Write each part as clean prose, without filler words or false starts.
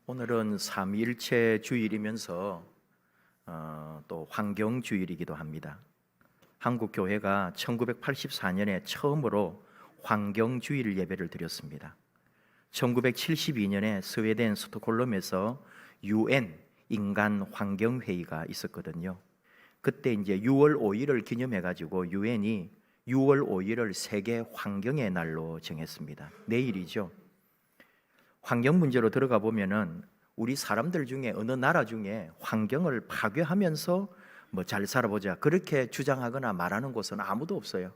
오늘은 삼위일체 주일이면서 또 환경주일이기도 합니다. 한국교회가 1984년에 처음으로 환경주일 예배를 드렸습니다. 1972년에 스웨덴 스톡홀름에서 UN 인간환경회의가 있었거든요. 그때 이제 6월 5일을 기념해가지고 UN이 6월 5일을 세계 환경의 날로 정했습니다. 내일이죠. 환경 문제로 들어가 보면은 우리 사람들 중에 어느 나라 중에 환경을 파괴하면서 뭐 잘 살아보자 그렇게 주장하거나 말하는 곳은 아무도 없어요.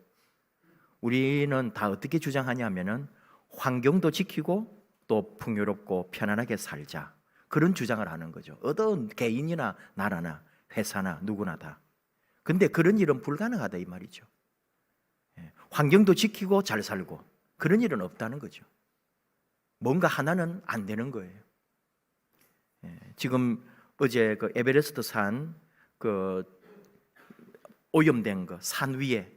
우리는 다 어떻게 주장하냐면은 환경도 지키고 또 풍요롭고 편안하게 살자, 그런 주장을 하는 거죠. 어떤 개인이나 나라나 회사나 누구나 다. 근데 그런 일은 불가능하다 이 말이죠. 환경도 지키고 잘 살고 그런 일은 없다는 거죠. 뭔가 하나는 안 되는 거예요. 지금 어제 그 에베레스트 산 그 오염된 그 산 위에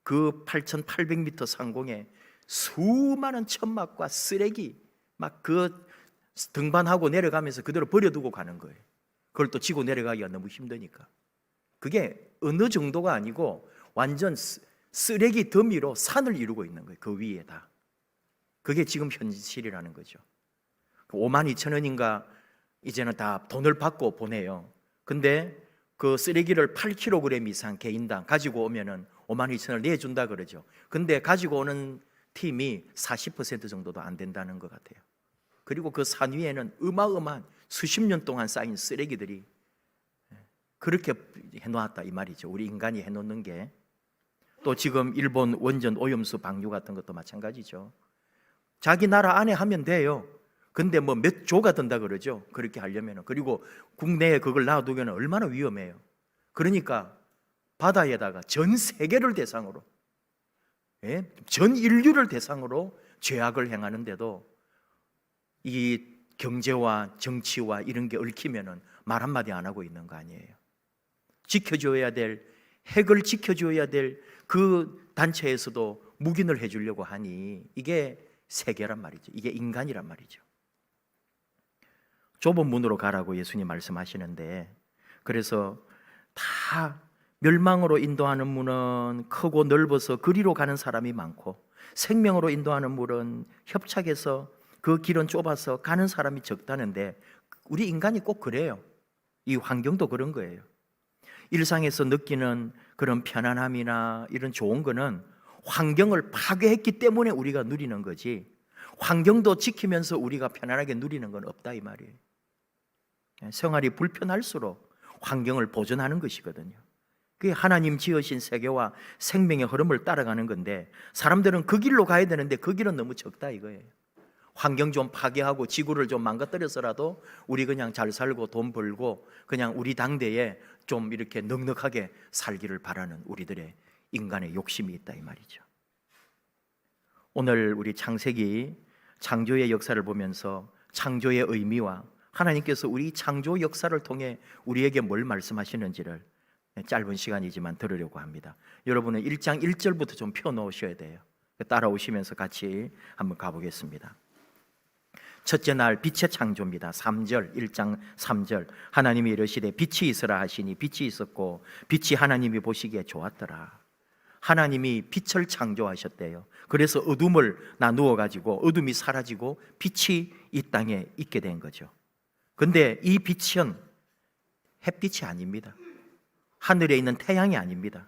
그 8,800m 상공에 수많은 천막과 쓰레기 막 그 등반하고 내려가면서 그대로 버려두고 가는 거예요. 그걸 또 지고 내려가기가 너무 힘드니까. 그게 어느 정도가 아니고 완전 쓰레기 더미로 산을 이루고 있는 거예요. 그 위에다. 그게 지금 현실이라는 거죠. 52,000원인가 이제는 다 돈을 받고 보내요. 근데 그 쓰레기를 8kg 이상 개인당 가지고 오면은 52,000원을 내준다 그러죠. 근데 가지고 오는 팀이 40% 정도도 안 된다는 것 같아요. 그리고 그 산 위에는 어마어마한 수십 년 동안 쌓인 쓰레기들이 그렇게 해놓았다 이 말이죠. 우리 인간이 해놓는 게. 또 지금 일본 원전 오염수 방류 같은 것도 마찬가지죠. 자기 나라 안에 하면 돼요. 근데 뭐 몇 조가 든다 그러죠. 그렇게 하려면은. 그리고 국내에 그걸 놔두면 얼마나 위험해요. 그러니까 바다에다가 전 세계를 대상으로, 전 인류를 대상으로 죄악을 행하는데도 이 경제와 정치와 이런 게 얽히면은 말 한마디 안 하고 있는 거 아니에요. 지켜줘야 될, 핵을 지켜줘야 될 그 단체에서도 묵인을 해주려고 하니 이게 세계란 말이죠. 이게 인간이란 말이죠. 좁은 문으로 가라고 예수님 말씀하시는데, 그래서 다 멸망으로 인도하는 문은 크고 넓어서 그리로 가는 사람이 많고, 생명으로 인도하는 문은 협착해서 그 길은 좁아서 가는 사람이 적다는데, 우리 인간이 꼭 그래요. 이 환경도 그런 거예요. 일상에서 느끼는 그런 편안함이나 이런 좋은 거는 환경을 파괴했기 때문에 우리가 누리는 거지, 환경도 지키면서 우리가 편안하게 누리는 건 없다 이 말이에요. 생활이 불편할수록 환경을 보존하는 것이거든요. 그게 하나님 지으신 세계와 생명의 흐름을 따라가는 건데, 사람들은 그 길로 가야 되는데 그 길은 너무 적다 이거예요. 환경 좀 파괴하고 지구를 좀 망가뜨려서라도 우리 그냥 잘 살고 돈 벌고 그냥 우리 당대에 좀 이렇게 넉넉하게 살기를 바라는 우리들의 인간의 욕심이 있다 이 말이죠. 오늘 우리 창세기 창조의 역사를 보면서 창조의 의미와 하나님께서 우리 창조 역사를 통해 우리에게 뭘 말씀하시는지를 짧은 시간이지만 들으려고 합니다. 여러분은 1장 1절부터 좀 펴놓으셔야 돼요. 따라오시면서 같이 한번 가보겠습니다. 첫째 날 빛의 창조입니다. 3절, 1장 3절. 하나님이 이르시되 빛이 있으라 하시니 빛이 있었고 빛이 하나님이 보시기에 좋았더라. 하나님이 빛을 창조하셨대요. 그래서 어둠을 나누어 가지고 어둠이 사라지고 빛이 이 땅에 있게 된 거죠. 근데 이 빛은 햇빛이 아닙니다. 하늘에 있는 태양이 아닙니다.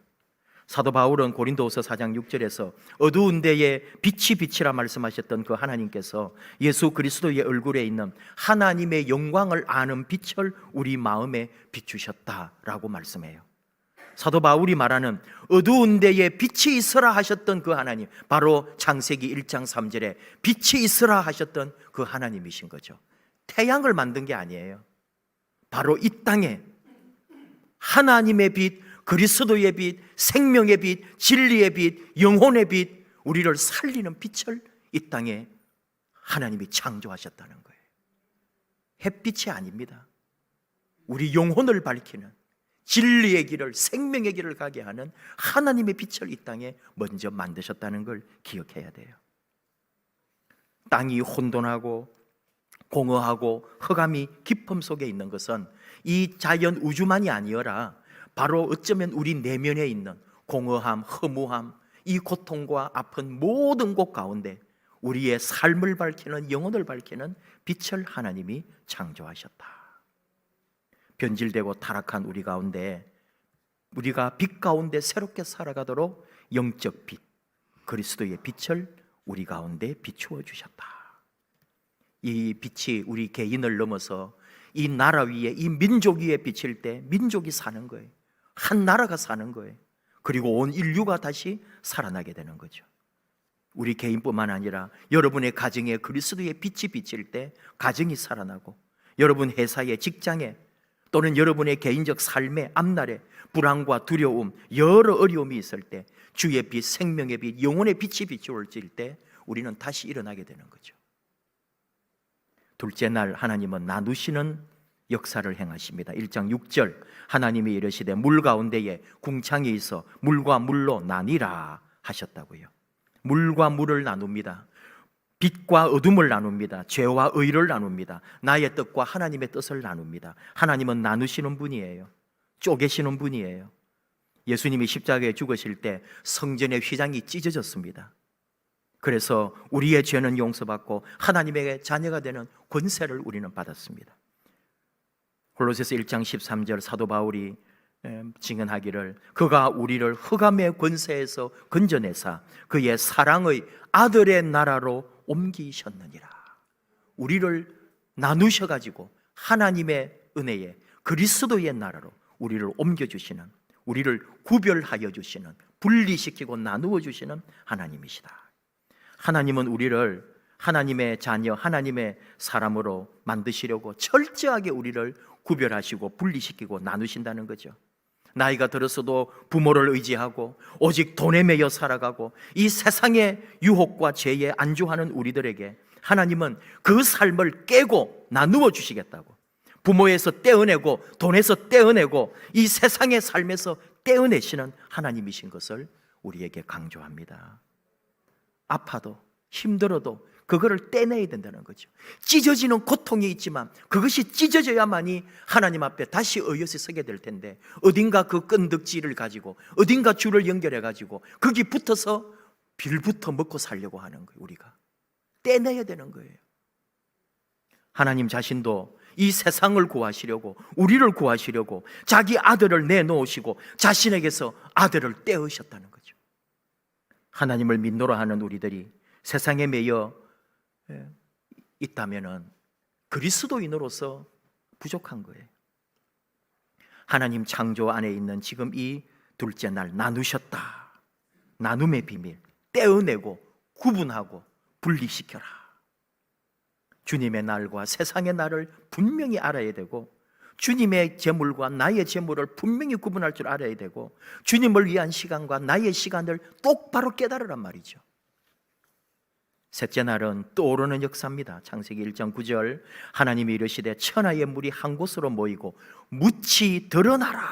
사도 바울은 고린도후서 4장 6절에서 어두운 데에 빛이 빛이라 말씀하셨던 그 하나님께서 예수 그리스도의 얼굴에 있는 하나님의 영광을 아는 빛을 우리 마음에 비추셨다라고 말씀해요. 사도 바울이 말하는 어두운 데에 빛이 있으라 하셨던 그 하나님, 바로 창세기 1장 3절에 빛이 있으라 하셨던 그 하나님이신 거죠. 태양을 만든 게 아니에요. 바로 이 땅에 하나님의 빛, 그리스도의 빛, 생명의 빛, 진리의 빛, 영혼의 빛, 우리를 살리는 빛을 이 땅에 하나님이 창조하셨다는 거예요. 햇빛이 아닙니다. 우리 영혼을 밝히는 진리의 길을, 생명의 길을 가게 하는 하나님의 빛을 이 땅에 먼저 만드셨다는 걸 기억해야 돼요. 땅이 혼돈하고 공허하고 흑암이 깊음 속에 있는 것은 이 자연 우주만이 아니어라 바로 어쩌면 우리 내면에 있는 공허함, 허무함, 이 고통과 아픈 모든 곳 가운데 우리의 삶을 밝히는, 영혼을 밝히는 빛을 하나님이 창조하셨다. 변질되고 타락한 우리 가운데 우리가 빛 가운데 새롭게 살아가도록 영적 빛, 그리스도의 빛을 우리 가운데 비추어 주셨다. 이 빛이 우리 개인을 넘어서 이 나라 위에, 이 민족 위에 비칠 때 민족이 사는 거예요. 한 나라가 사는 거예요. 그리고 온 인류가 다시 살아나게 되는 거죠. 우리 개인뿐만 아니라 여러분의 가정에 그리스도의 빛이 비칠 때 가정이 살아나고, 여러분 회사에, 직장에, 또는 여러분의 개인적 삶의 앞날에 불안과 두려움, 여러 어려움이 있을 때 주의 빛, 생명의 빛, 영혼의 빛이 비추어질 때 우리는 다시 일어나게 되는 거죠. 둘째 날 하나님은 나누시는 역사를 행하십니다. 1장 6절 하나님이 이르시되 물 가운데에 궁창이 있어 물과 물로 나뉘라 하셨다고요. 물과 물을 나눕니다. 빛과 어둠을 나눕니다. 죄와 의를 나눕니다. 나의 뜻과 하나님의 뜻을 나눕니다. 하나님은 나누시는 분이에요. 쪼개시는 분이에요. 예수님이 십자가에 죽으실 때 성전의 휘장이 찢어졌습니다. 그래서 우리의 죄는 용서받고 하나님의 자녀가 되는 권세를 우리는 받았습니다. 골로새서 1장 13절 사도 바울이 증언하기를 그가 우리를 흑암의 권세에서 건져내사 그의 사랑의 아들의 나라로 옮기셨느니라. 우리를 나누셔가지고 하나님의 은혜에 그리스도의 나라로 우리를 옮겨주시는, 우리를 구별하여 주시는, 분리시키고 나누어 주시는 하나님이시다. 하나님은 우리를 하나님의 자녀, 하나님의 사람으로 만드시려고 철저하게 우리를 구별하시고 분리시키고 나누신다는 거죠. 나이가 들었어도 부모를 의지하고 오직 돈에 매여 살아가고 이 세상의 유혹과 죄에 안주하는 우리들에게 하나님은 그 삶을 깨고 나누어 주시겠다고, 부모에서 떼어내고 돈에서 떼어내고 이 세상의 삶에서 떼어내시는 하나님이신 것을 우리에게 강조합니다. 아파도 힘들어도 그거를 떼내야 된다는 거죠. 찢어지는 고통이 있지만 그것이 찢어져야만이 하나님 앞에 다시 어여서 서게 될 텐데, 어딘가 그 끈덕지를 가지고 어딘가 줄을 연결해 가지고 거기 붙어서 빌부터 먹고 살려고 하는 거예요. 우리가 떼내야 되는 거예요. 하나님 자신도 이 세상을 구하시려고, 우리를 구하시려고 자기 아들을 내놓으시고 자신에게서 아들을 떼으셨다는 거죠. 하나님을 믿노라 하는 우리들이 세상에 매여 있다면은 그리스도인으로서 부족한 거예요. 하나님 창조 안에 있는 지금 이 둘째 날 나누셨다. 나눔의 비밀, 떼어내고 구분하고 분리시켜라. 주님의 날과 세상의 날을 분명히 알아야 되고, 주님의 재물과 나의 재물을 분명히 구분할 줄 알아야 되고, 주님을 위한 시간과 나의 시간을 똑바로 깨달으란 말이죠. 셋째 날은 떠오르는 역사입니다. 창세기 1장 9절 하나님이 이르시되 천하의 물이 한 곳으로 모이고 묻이 드러나라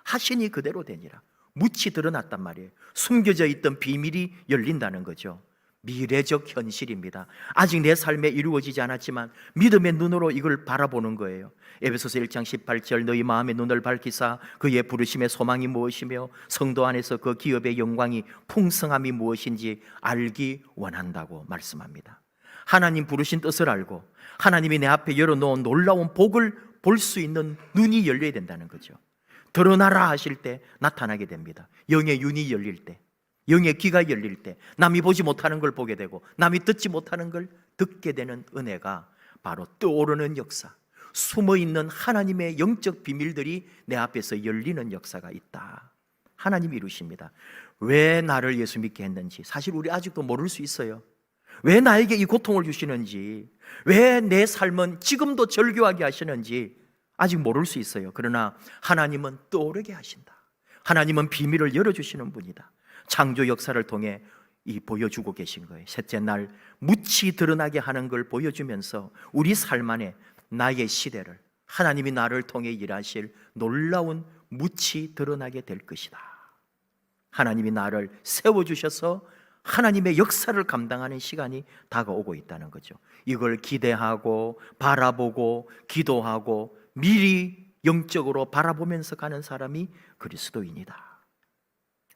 하시니 그대로 되니라. 묻이 드러났단 말이에요. 숨겨져 있던 비밀이 열린다는 거죠. 미래적 현실입니다. 아직 내 삶에 이루어지지 않았지만 믿음의 눈으로 이걸 바라보는 거예요. 에베소서 1장 18절 너희 마음의 눈을 밝히사 그의 부르심의 소망이 무엇이며 성도 안에서 그 기업의 영광이 풍성함이 무엇인지 알기 원한다고 말씀합니다. 하나님 부르신 뜻을 알고 하나님이 내 앞에 열어놓은 놀라운 복을 볼 수 있는 눈이 열려야 된다는 거죠. 드러나라 하실 때 나타나게 됩니다. 영의 윤이 열릴 때, 영의 귀가 열릴 때 남이 보지 못하는 걸 보게 되고 남이 듣지 못하는 걸 듣게 되는 은혜가 바로 떠오르는 역사, 숨어있는 하나님의 영적 비밀들이 내 앞에서 열리는 역사가 있다. 하나님이 이루십니다. 왜 나를 예수 믿게 했는지 사실 우리 아직도 모를 수 있어요. 왜 나에게 이 고통을 주시는지, 왜 내 삶은 지금도 절규하게 하시는지 아직 모를 수 있어요. 그러나 하나님은 떠오르게 하신다. 하나님은 비밀을 열어주시는 분이다. 창조 역사를 통해 보여주고 계신 거예요. 셋째 날 묻이 드러나게 하는 걸 보여주면서 우리 삶 안에 나의 시대를 하나님이 나를 통해 일하실 놀라운 묻이 드러나게 될 것이다. 하나님이 나를 세워주셔서 하나님의 역사를 감당하는 시간이 다가오고 있다는 거죠. 이걸 기대하고 바라보고 기도하고 미리 영적으로 바라보면서 가는 사람이 그리스도인이다.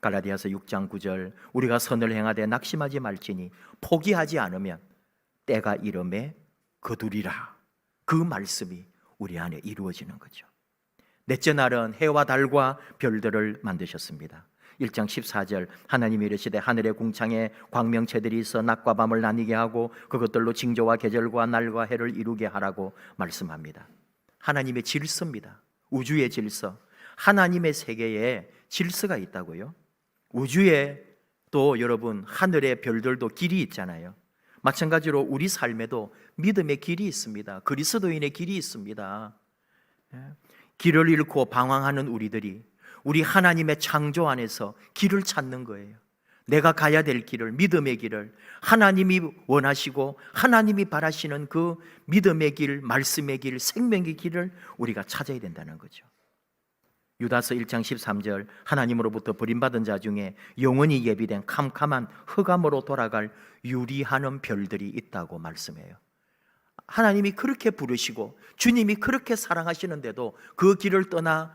갈라디아서 6장 9절, 우리가 선을 행하되 낙심하지 말지니 포기하지 않으면 때가 이름에 거두리라. 그 말씀이 우리 안에 이루어지는 거죠. 넷째 날은 해와 달과 별들을 만드셨습니다. 1장 14절, 하나님이 이르시되 하늘의 궁창에 광명체들이 있어 낮과 밤을 나뉘게 하고 그것들로 징조와 계절과 날과 해를 이루게 하라고 말씀합니다. 하나님의 질서입니다. 우주의 질서, 하나님의 세계에 질서가 있다고요. 우주에 또 여러분 하늘의 별들도 길이 있잖아요. 마찬가지로 우리 삶에도 믿음의 길이 있습니다. 그리스도인의 길이 있습니다. 길을 잃고 방황하는 우리들이 우리 하나님의 창조 안에서 길을 찾는 거예요. 내가 가야 될 길을, 믿음의 길을, 하나님이 원하시고 하나님이 바라시는 그 믿음의 길, 말씀의 길, 생명의 길을 우리가 찾아야 된다는 거죠. 유다서 1장 13절, 하나님으로부터 버림받은 자 중에 영원히 예비된 캄캄한 흑암으로 돌아갈 유리하는 별들이 있다고 말씀해요. 하나님이 그렇게 부르시고 주님이 그렇게 사랑하시는데도 그 길을 떠나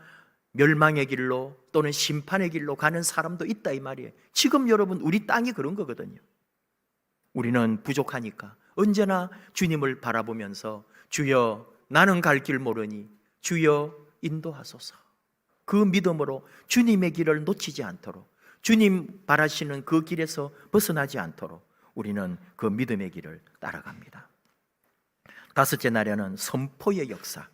멸망의 길로 또는 심판의 길로 가는 사람도 있다 이 말이에요. 지금 여러분 우리 땅이 그런 거거든요. 우리는 부족하니까 언제나 주님을 바라보면서 주여 나는 갈 길 모르니 주여 인도하소서. 그 믿음으로 주님의 길을 놓치지 않도록, 주님 바라시는 그 길에서 벗어나지 않도록 우리는 그 믿음의 길을 따라갑니다. 다섯째 날에는 선포의 역사.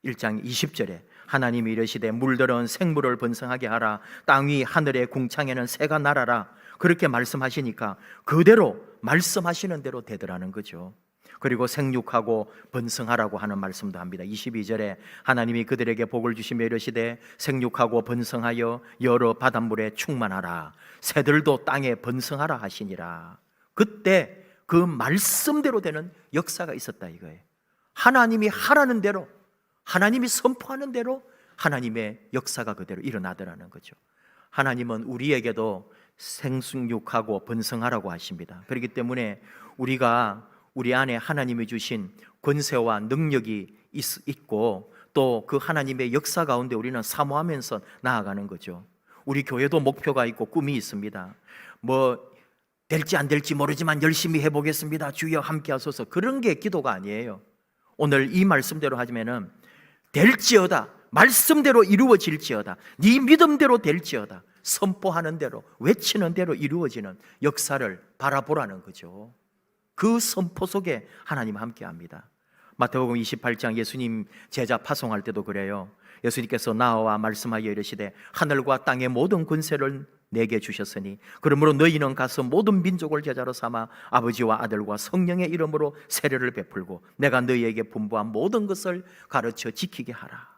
1장 20절에 하나님이 이르시되 물들은 생물을 번성하게 하라. 땅 위 하늘의 궁창에는 새가 날아라. 그렇게 말씀하시니까 그대로 말씀하시는 대로 되더라는 거죠. 그리고 생육하고 번성하라고 하는 말씀도 합니다. 22절에 하나님이 그들에게 복을 주시며 이르시되 생육하고 번성하여 여러 바닷물에 충만하라. 새들도 땅에 번성하라 하시니라. 그때 그 말씀대로 되는 역사가 있었다 이거예요. 하나님이 하라는 대로, 하나님이 선포하는 대로 하나님의 역사가 그대로 일어나더라는 거죠. 하나님은 우리에게도 생육하고 번성하라고 하십니다. 그렇기 때문에 우리가 우리 안에 하나님이 주신 권세와 능력이 있고 또 그 하나님의 역사 가운데 우리는 사모하면서 나아가는 거죠. 우리 교회도 목표가 있고 꿈이 있습니다. 뭐 될지 안 될지 모르지만 열심히 해보겠습니다. 주여 함께 하소서. 그런 게 기도가 아니에요. 오늘 이 말씀대로 하면은 될지어다, 말씀대로 이루어질지어다, 네 믿음대로 될지어다, 선포하는 대로 외치는 대로 이루어지는 역사를 바라보라는 거죠. 그 선포 속에 하나님 함께합니다. 마태복음 28장 예수님 제자 파송할 때도 그래요. 예수님께서 나와 말씀하여 이르시되 하늘과 땅의 모든 권세를 내게 주셨으니 그러므로 너희는 가서 모든 민족을 제자로 삼아 아버지와 아들과 성령의 이름으로 세례를 베풀고 내가 너희에게 분부한 모든 것을 가르쳐 지키게 하라.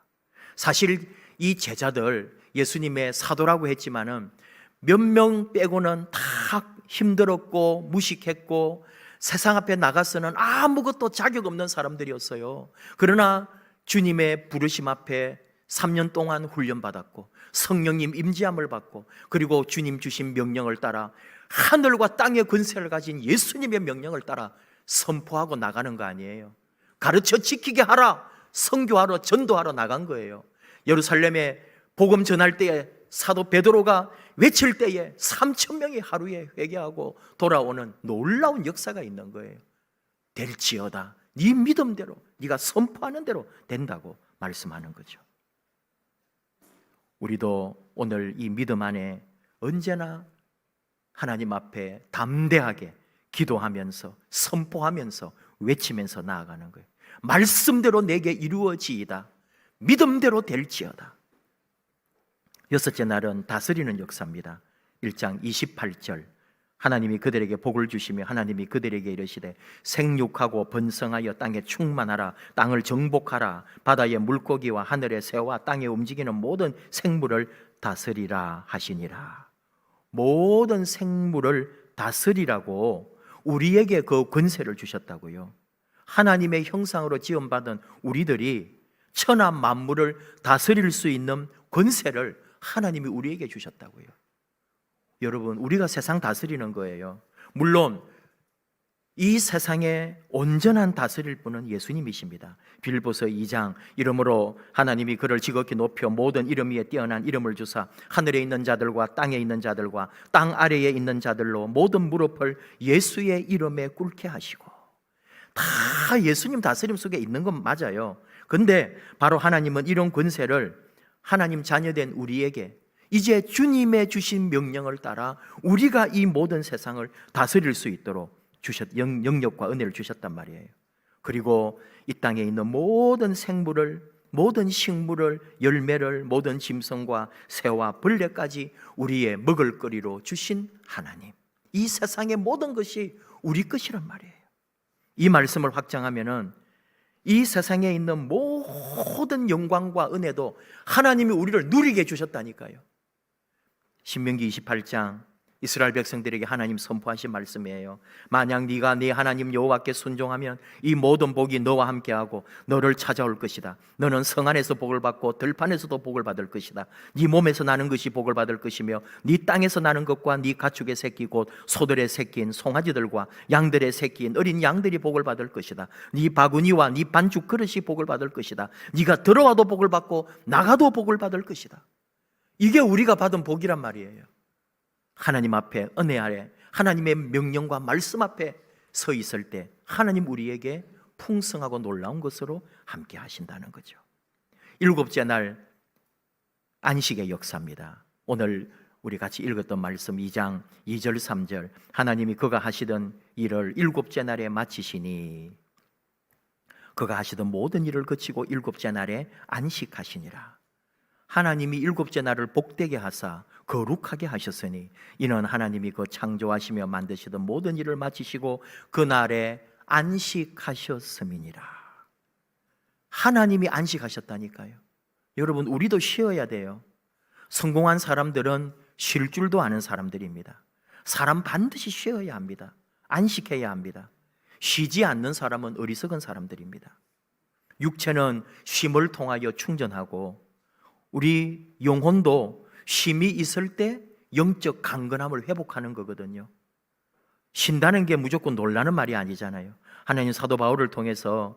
사실 이 제자들 예수님의 사도라고 했지만은 몇 명 빼고는 다 힘들었고 무식했고 세상 앞에 나가서는 아무것도 자격 없는 사람들이었어요. 그러나 주님의 부르심 앞에 3년 동안 훈련받았고 성령님 임재함을 받고 그리고 주님 주신 명령을 따라 하늘과 땅의 권세를 가진 예수님의 명령을 따라 선포하고 나가는 거 아니에요. 가르쳐 지키게 하라, 선교하러 전도하러 나간 거예요. 예루살렘에 복음 전할 때에 사도 베드로가 외칠 때에 3,000명이 하루에 회개하고 돌아오는 놀라운 역사가 있는 거예요. 될지어다, 네 믿음대로 네가 선포하는 대로 된다고 말씀하는 거죠. 우리도 오늘 이 믿음 안에 언제나 하나님 앞에 담대하게 기도하면서 선포하면서 외치면서 나아가는 거예요. 말씀대로 내게 이루어지이다, 믿음대로 될지어다. 여섯째 날은 다스리는 역사입니다. 1장 28절 하나님이 그들에게 복을 주시며 하나님이 그들에게 이르시되 생육하고 번성하여 땅에 충만하라. 땅을 정복하라. 바다의 물고기와 하늘의 새와 땅에 움직이는 모든 생물을 다스리라 하시니라. 모든 생물을 다스리라고 우리에게 그 권세를 주셨다고요. 하나님의 형상으로 지음받은 우리들이 천하 만물을 다스릴 수 있는 권세를 하나님이 우리에게 주셨다고요. 여러분, 우리가 세상 다스리는 거예요. 물론 이 세상에 온전한 다스릴 분은 예수님이십니다. 빌보서 2장, 이름으로 하나님이 그를 지극히 높여 모든 이름 위에 뛰어난 이름을 주사 하늘에 있는 자들과 땅에 있는 자들과 땅 아래에 있는 자들로 모든 무릎을 예수의 이름에 꿇게 하시고. 다 예수님 다스림 속에 있는 건 맞아요. 근데 바로 하나님은 이런 권세를 하나님 자녀된 우리에게 이제 주님의 주신 명령을 따라 우리가 이 모든 세상을 다스릴 수 있도록 영역과 은혜를 주셨단 말이에요. 그리고 이 땅에 있는 모든 생물을, 모든 식물을, 열매를, 모든 짐승과 새와 벌레까지 우리의 먹을거리로 주신 하나님, 이 세상의 모든 것이 우리 것이란 말이에요. 이 말씀을 확장하면은 이 세상에 있는 모든 영광과 은혜도 하나님이 우리를 누리게 해주셨다니까요. 신명기 28장 이스라엘 백성들에게 하나님 선포하신 말씀이에요. 만약 네가 네 하나님 여호와께 순종하면 이 모든 복이 너와 함께하고 너를 찾아올 것이다. 너는 성 안에서 복을 받고 들판에서도 복을 받을 것이다. 네 몸에서 나는 것이 복을 받을 것이며 네 땅에서 나는 것과 네 가축의 새끼 곧 소들의 새끼인 송아지들과 양들의 새끼인 어린 양들이 복을 받을 것이다. 네 바구니와 네 반죽 그릇이 복을 받을 것이다. 네가 들어와도 복을 받고 나가도 복을 받을 것이다. 이게 우리가 받은 복이란 말이에요. 하나님 앞에, 은혜 아래 하나님의 명령과 말씀 앞에 서 있을 때 하나님 우리에게 풍성하고 놀라운 것으로 함께 하신다는 거죠. 일곱째 날 안식의 역사입니다. 오늘 우리 같이 읽었던 말씀 2장 2절 3절, 하나님이 그가 하시던 일을 일곱째 날에 마치시니 그가 하시던 모든 일을 그치고 일곱째 날에 안식하시니라. 하나님이 일곱째 날을 복되게 하사 거룩하게 하셨으니 이는 하나님이 그 창조하시며 만드시던 모든 일을 마치시고 그날에 안식하셨음이니라. 하나님이 안식하셨다니까요. 여러분, 우리도 쉬어야 돼요. 성공한 사람들은 쉴 줄도 아는 사람들입니다. 사람 반드시 쉬어야 합니다. 안식해야 합니다. 쉬지 않는 사람은 어리석은 사람들입니다. 육체는 쉼을 통하여 충전하고 우리 영혼도 쉼이 있을 때 영적 강건함을 회복하는 거거든요. 쉰다는 게 무조건 놀라는 말이 아니잖아요. 하나님 사도 바울을 통해서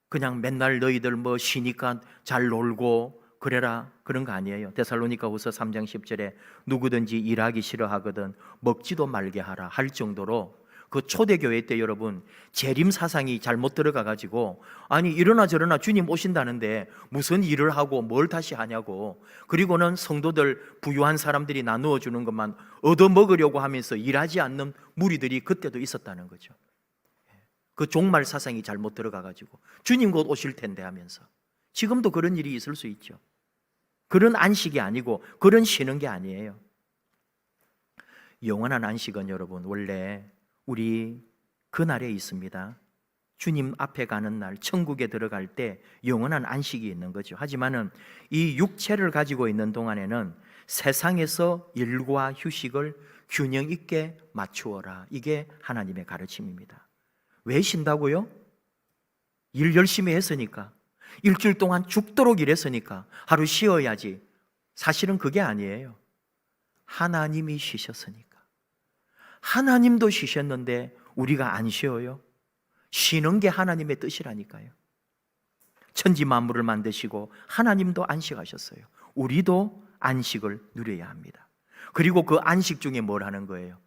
그냥 맨날 너희들 뭐 쉬니까 잘 놀고 그래라 그런 거 아니에요. 데살로니가후서 3장 10절에 누구든지 일하기 싫어하거든 먹지도 말게 하라 할 정도로 그 초대교회 때 여러분 재림 사상이 잘못 들어가가지고 아니 이러나 저러나 주님 오신다는데 무슨 일을 하고 뭘 다시 하냐고, 그리고는 성도들 부유한 사람들이 나누어 주는 것만 얻어먹으려고 하면서 일하지 않는 무리들이 그때도 있었다는 거죠. 그 종말 사상이 잘못 들어가가지고 주님 곧 오실 텐데 하면서 지금도 그런 일이 있을 수 있죠. 그런 안식이 아니고 그런 쉬는 게 아니에요. 영원한 안식은 여러분 원래 우리 그날에 있습니다. 주님 앞에 가는 날 천국에 들어갈 때 영원한 안식이 있는 거죠. 하지만은 이 육체를 가지고 있는 동안에는 세상에서 일과 휴식을 균형 있게 맞추어라. 이게 하나님의 가르침입니다. 왜 쉰다고요? 일 열심히 했으니까, 일주일 동안 죽도록 일했으니까 하루 쉬어야지. 사실은 그게 아니에요. 하나님이 쉬셨으니까. 하나님도 쉬셨는데 우리가 안 쉬어요? 쉬는 게 하나님의 뜻이라니까요. 천지 만물을 만드시고 하나님도 안식하셨어요. 우리도 안식을 누려야 합니다. 그리고 그 안식 중에 뭘 하는 거예요?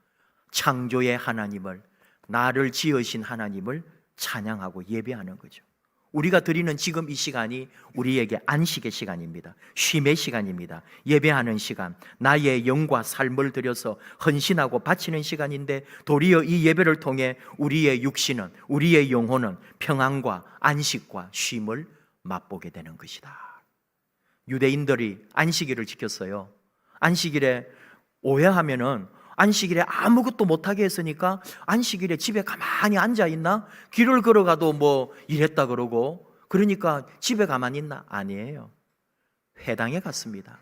창조의 하나님을, 나를 지으신 하나님을 찬양하고 예배하는 거죠. 우리가 드리는 지금 이 시간이 우리에게 안식의 시간입니다. 쉼의 시간입니다. 예배하는 시간, 나의 영과 삶을 들여서 헌신하고 바치는 시간인데 도리어 이 예배를 통해 우리의 육신은, 우리의 영혼은 평안과 안식과 쉼을 맛보게 되는 것이다. 유대인들이 안식일을 지켰어요. 안식일에 오해하면은 안식일에 아무것도 못하게 했으니까 안식일에 집에 가만히 앉아있나? 길을 걸어가도 뭐 일했다 그러고 그러니까 집에 가만히 있나? 아니에요. 회당에 갔습니다.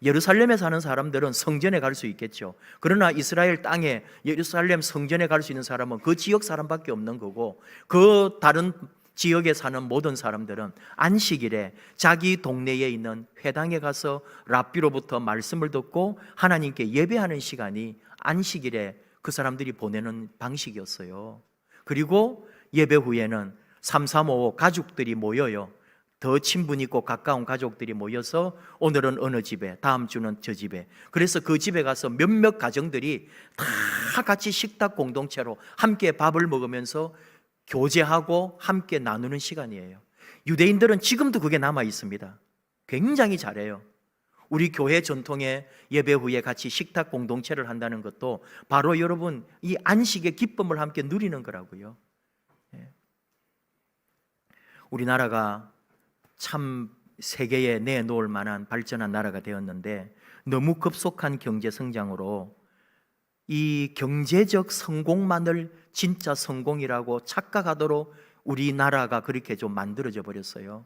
예루살렘에 사는 사람들은 성전에 갈 수 있겠죠. 그러나 이스라엘 땅에 예루살렘 성전에 갈 수 있는 사람은 그 지역 사람밖에 없는 거고 그 다른 지역에 사는 모든 사람들은 안식일에 자기 동네에 있는 회당에 가서 랍비로부터 말씀을 듣고 하나님께 예배하는 시간이 안식일에 그 사람들이 보내는 방식이었어요. 그리고 예배 후에는 335 가족들이 모여요. 더 친분 있고 가까운 가족들이 모여서 오늘은 어느 집에, 다음 주는 저 집에, 그래서 그 집에 가서 몇몇 가정들이 다 같이 식탁 공동체로 함께 밥을 먹으면서 교제하고 함께 나누는 시간이에요. 유대인들은 지금도 그게 남아 있습니다. 굉장히 잘해요. 우리 교회 전통의 예배 후에 같이 식탁 공동체를 한다는 것도 바로 여러분 이 안식의 기쁨을 함께 누리는 거라고요. 우리나라가 참 세계에 내놓을 만한 발전한 나라가 되었는데 너무 급속한 경제 성장으로 이 경제적 성공만을 진짜 성공이라고 착각하도록 우리나라가 그렇게 좀 만들어져 버렸어요.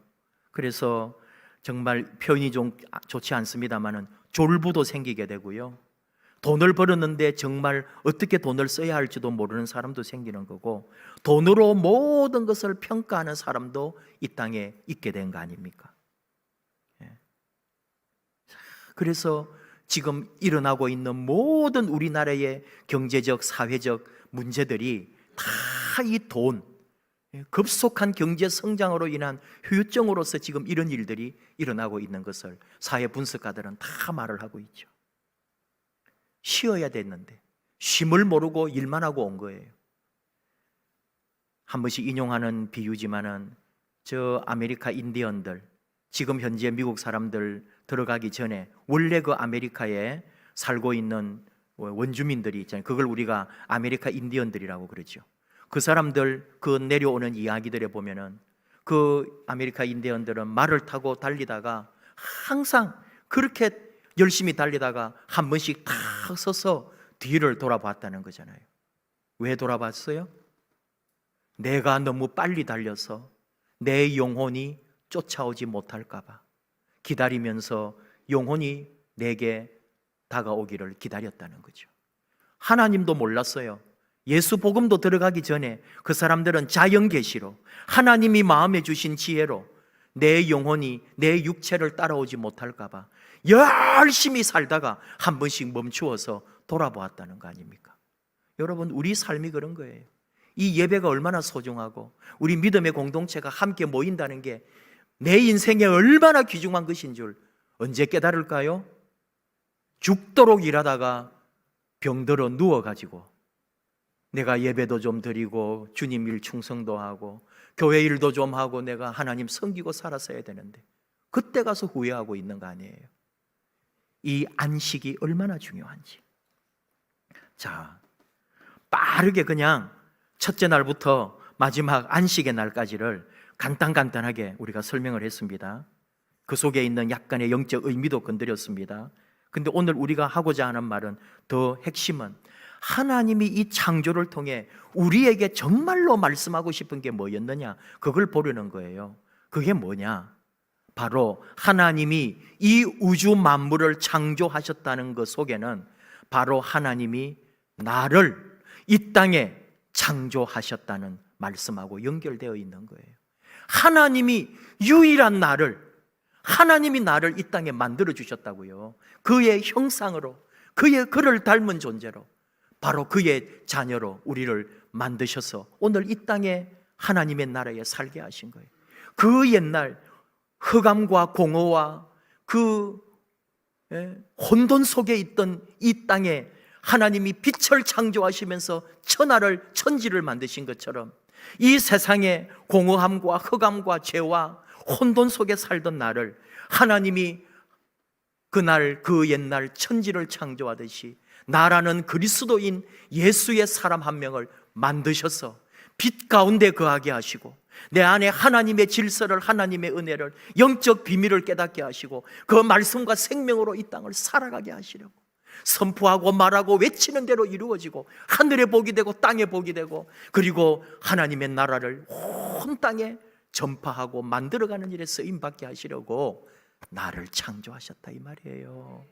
그래서 정말 표현이 좀 좋지 않습니다만은 졸부도 생기게 되고요. 돈을 벌었는데 정말 어떻게 돈을 써야 할지도 모르는 사람도 생기는 거고, 돈으로 모든 것을 평가하는 사람도 이 땅에 있게 된 거 아닙니까? 그래서 지금 일어나고 있는 모든 우리나라의 경제적, 사회적 문제들이 다 이 돈, 급속한 경제 성장으로 인한 후유증으로서 지금 이런 일들이 일어나고 있는 것을 사회 분석가들은 다 말을 하고 있죠. 쉬어야 됐는데 쉼을 모르고 일만 하고 온 거예요. 한 번씩 인용하는 비유지만은 저 아메리카 인디언들, 지금 현재 미국 사람들 들어가기 전에 원래 그 아메리카에 살고 있는 원주민들이 있잖아요. 그걸 우리가 아메리카 인디언들이라고 그러죠. 그 사람들 그 내려오는 이야기들에 보면은 그 아메리카 인디언들은 말을 타고 달리다가 항상 그렇게 열심히 달리다가 한 번씩 탁 서서 뒤를 돌아봤다는 거잖아요. 왜 돌아봤어요? 내가 너무 빨리 달려서 내 영혼이 쫓아오지 못할까 봐 기다리면서 영혼이 내게 다가오기를 기다렸다는 거죠. 하나님도 몰랐어요. 예수 복음도 들어가기 전에 그 사람들은 자연 계시로 하나님이 마음에 주신 지혜로 내 영혼이 내 육체를 따라오지 못할까 봐 열심히 살다가 한 번씩 멈추어서 돌아보았다는 거 아닙니까? 여러분, 우리 삶이 그런 거예요. 이 예배가 얼마나 소중하고 우리 믿음의 공동체가 함께 모인다는 게 내 인생에 얼마나 귀중한 것인 줄 언제 깨달을까요? 죽도록 일하다가 병들어 누워가지고 내가 예배도 좀 드리고 주님 일 충성도 하고 교회 일도 좀 하고 내가 하나님 섬기고 살았어야 되는데 그때 가서 후회하고 있는 거 아니에요? 이 안식이 얼마나 중요한지. 자, 빠르게 그냥 첫째 날부터 마지막 안식의 날까지를 간단하게 우리가 설명을 했습니다. 그 속에 있는 약간의 영적 의미도 건드렸습니다. 근데 오늘 우리가 하고자 하는 말은 더 핵심은 하나님이 이 창조를 통해 우리에게 정말로 말씀하고 싶은 게 뭐였느냐, 그걸 보려는 거예요. 그게 뭐냐? 바로 하나님이 이 우주 만물을 창조하셨다는 것 속에는 바로 하나님이 나를 이 땅에 창조하셨다는 말씀하고 연결되어 있는 거예요. 하나님이 유일한 하나님이 나를 이 땅에 만들어 주셨다고요. 그의 형상으로, 그를 닮은 존재로, 바로 그의 자녀로 우리를 만드셔서 오늘 이 땅에 하나님의 나라에 살게 하신 거예요. 그 옛날 흑암과 공허와 그 혼돈 속에 있던 이 땅에 하나님이 빛을 창조하시면서 천지를 만드신 것처럼 이 세상에 공허함과 흑암과 죄와 혼돈 속에 살던 나를 하나님이 그 옛날 천지를 창조하듯이 나라는 그리스도인 예수의 사람 한 명을 만드셔서 빛 가운데 거하게 하시고 내 안에 하나님의 질서를, 하나님의 은혜를, 영적 비밀을 깨닫게 하시고 그 말씀과 생명으로 이 땅을 살아가게 하시려고 선포하고 말하고 외치는 대로 이루어지고 하늘의 복이 되고 땅의 복이 되고 그리고 하나님의 나라를 온 땅에 전파하고 만들어가는 일에 쓰임받게 하시려고 나를 창조하셨다 이 말이에요.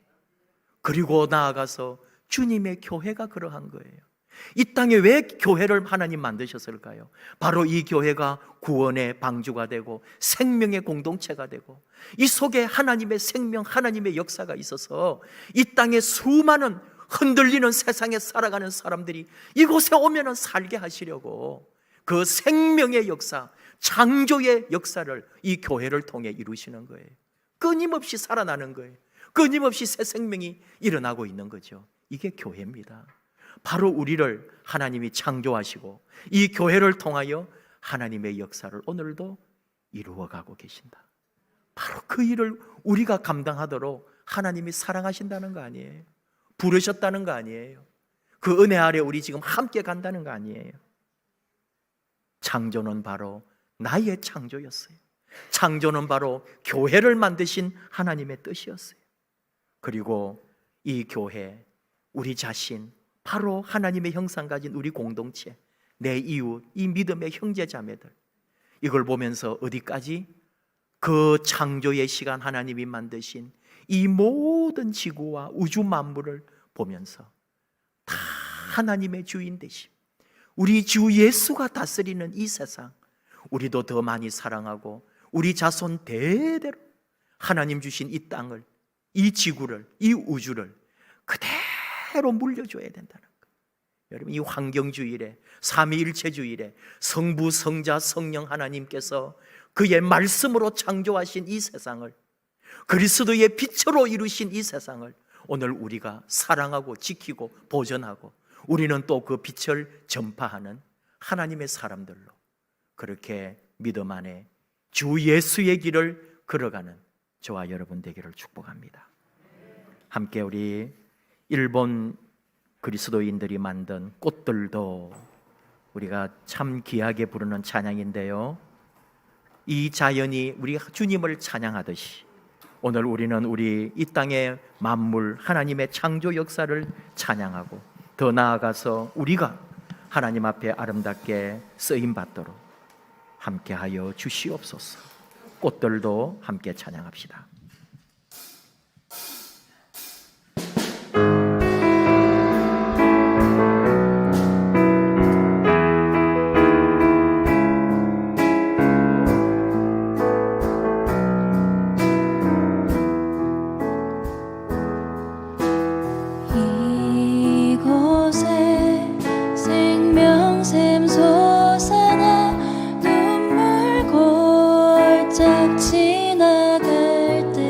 그리고 나아가서 주님의 교회가 그러한 거예요. 이 땅에 왜 교회를 하나님 만드셨을까요? 바로 이 교회가 구원의 방주가 되고 생명의 공동체가 되고 이 속에 하나님의 생명, 하나님의 역사가 있어서 이 땅에 수많은 흔들리는 세상에 살아가는 사람들이 이곳에 오면 살게 하시려고 그 생명의 역사, 창조의 역사를 이 교회를 통해 이루시는 거예요. 끊임없이 살아나는 거예요. 끊임없이 새 생명이 일어나고 있는 거죠. 이게 교회입니다. 바로 우리를 하나님이 창조하시고 이 교회를 통하여 하나님의 역사를 오늘도 이루어가고 계신다. 바로 그 일을 우리가 감당하도록 하나님이 사랑하신다는 거 아니에요? 부르셨다는 거 아니에요? 그 은혜 아래 우리 지금 함께 간다는 거 아니에요? 창조는 바로 나의 창조였어요. 창조는 바로 교회를 만드신 하나님의 뜻이었어요. 그리고 이 교회, 우리 자신, 바로 하나님의 형상 가진 우리 공동체, 내 이웃, 이 믿음의 형제 자매들, 이걸 보면서 어디까지? 그 창조의 시간 하나님이 만드신 이 모든 지구와 우주 만물을 보면서 다 하나님의 주인 되심, 우리 주 예수가 다스리는 이 세상, 우리도 더 많이 사랑하고 우리 자손 대대로 하나님 주신 이 땅을, 이 지구를, 이 우주를 그대로 물려줘야 된다는 거예요. 여러분, 이 환경주일에, 삼위일체주일에 성부, 성자, 성령 하나님께서 그의 말씀으로 창조하신 이 세상을, 그리스도의 빛으로 이루신 이 세상을 오늘 우리가 사랑하고 지키고 보존하고 우리는 또 그 빛을 전파하는 하나님의 사람들로 그렇게 믿음 안에 주 예수의 길을 걸어가는 저와 여러분 되기를 축복합니다. 함께 우리 일본 그리스도인들이 만든 꽃들도 우리가 참 귀하게 부르는 찬양인데요, 이 자연이 우리 주님을 찬양하듯이 오늘 우리는 우리 이 땅의 만물, 하나님의 창조 역사를 찬양하고 더 나아가서 우리가 하나님 앞에 아름답게 쓰임받도록 함께하여 주시옵소서. 꽃들도 함께 찬양합시다. 지나갈 때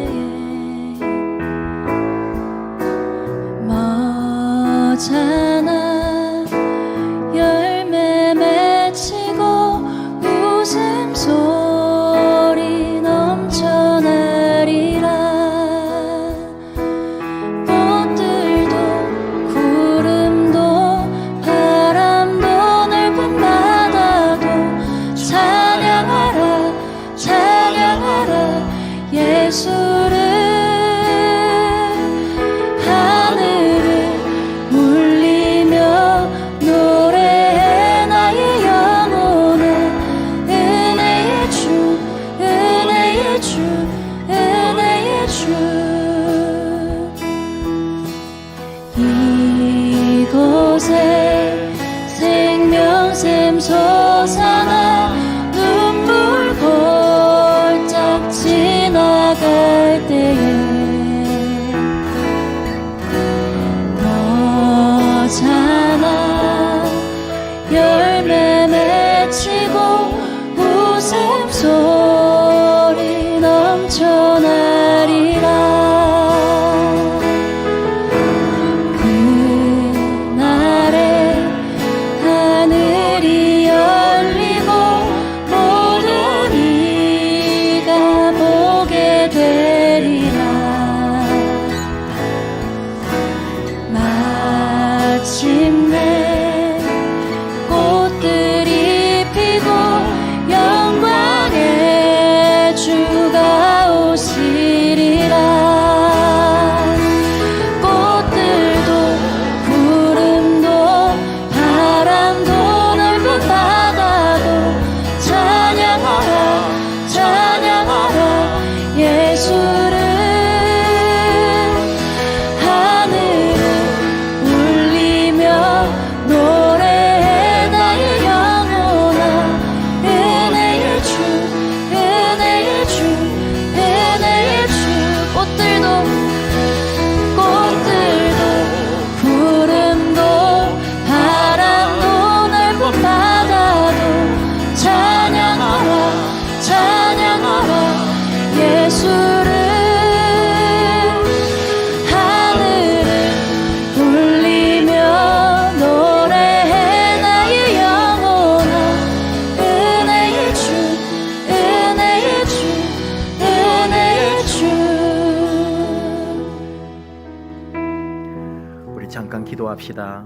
기도합시다.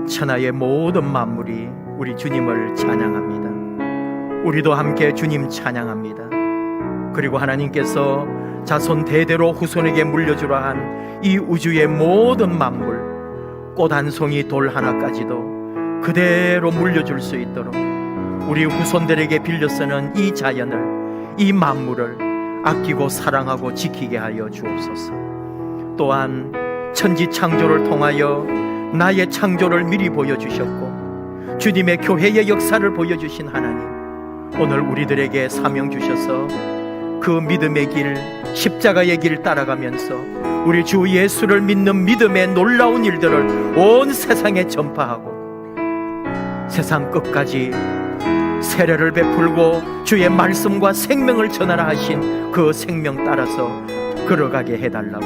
천하의 모든 만물이 우리 주님을 찬양합니다. 우리도 함께 주님 찬양합니다. 그리고 하나님께서 자손 대대로 후손에게 물려주라 한 이 우주의 모든 만물, 꽃 한 송이 돌 하나까지도 그대로 물려줄 수 있도록 우리 후손들에게 빌려 쓰는 이 자연을, 이 만물을 아끼고 사랑하고 지키게 하여 주옵소서. 또한 천지 창조를 통하여 나의 창조를 미리 보여주셨고 주님의 교회의 역사를 보여주신 하나님, 오늘 우리들에게 사명 주셔서 그 믿음의 길, 십자가의 길 따라가면서 우리 주 예수를 믿는 믿음의 놀라운 일들을 온 세상에 전파하고 세상 끝까지 세례를 베풀고 주의 말씀과 생명을 전하라 하신 그 생명 따라서 걸어가게 해달라고,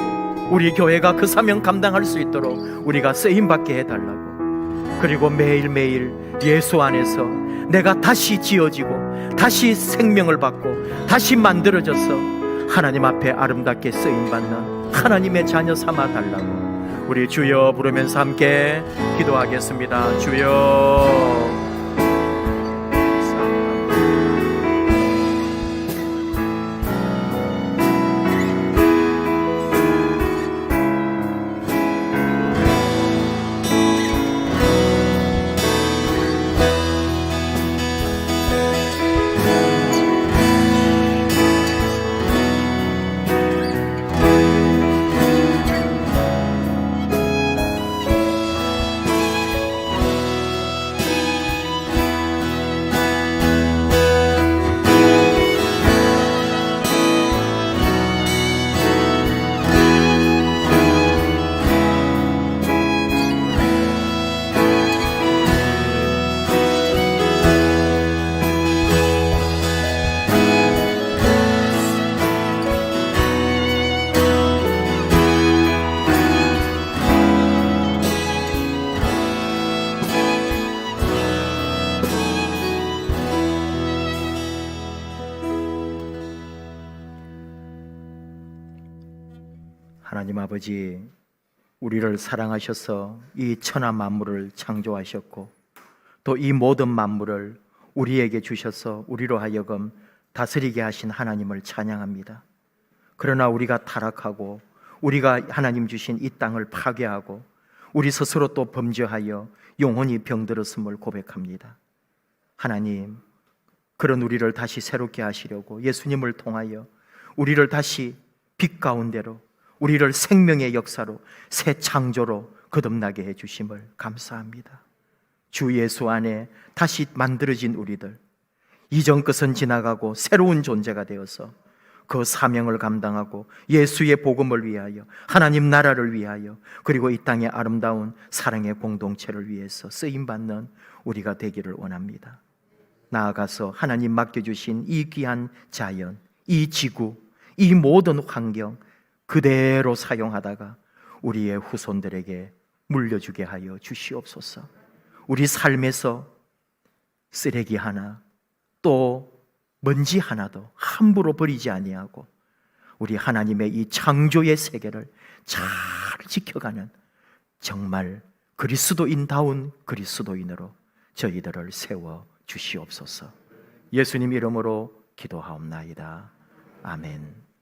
우리 교회가 그 사명 감당할 수 있도록 우리가 쓰임받게 해달라고, 그리고 매일매일 예수 안에서 내가 다시 지어지고 다시 생명을 받고 다시 만들어져서 하나님 앞에 아름답게 쓰임받는 하나님의 자녀 삼아 달라고 우리 주여 부르면서 함께 기도하겠습니다. 주여. 하나님 아버지, 우리를 사랑하셔서 이 천하 만물을 창조하셨고 또 이 모든 만물을 우리에게 주셔서 우리로 하여금 다스리게 하신 하나님을 찬양합니다. 그러나 우리가 타락하고 우리가 하나님 주신 이 땅을 파괴하고 우리 스스로 또 범죄하여 영혼이 병들었음을 고백합니다. 하나님, 그런 우리를 다시 새롭게 하시려고 예수님을 통하여 우리를 다시 빛 가운데로, 우리를 생명의 역사로, 새 창조로 거듭나게 해주심을 감사합니다. 주 예수 안에 다시 만들어진 우리들, 이전 것은 지나가고 새로운 존재가 되어서 그 사명을 감당하고 예수의 복음을 위하여, 하나님 나라를 위하여, 그리고 이 땅의 아름다운 사랑의 공동체를 위해서 쓰임받는 우리가 되기를 원합니다. 나아가서 하나님 맡겨주신 이 귀한 자연, 이 지구, 이 모든 환경 그대로 사용하다가 우리의 후손들에게 물려주게 하여 주시옵소서. 우리 삶에서 쓰레기 하나, 또 먼지 하나도 함부로 버리지 아니하고 우리 하나님의 이 창조의 세계를 잘 지켜가는 정말 그리스도인다운 그리스도인으로 저희들을 세워 주시옵소서. 예수님 이름으로 기도하옵나이다. 아멘.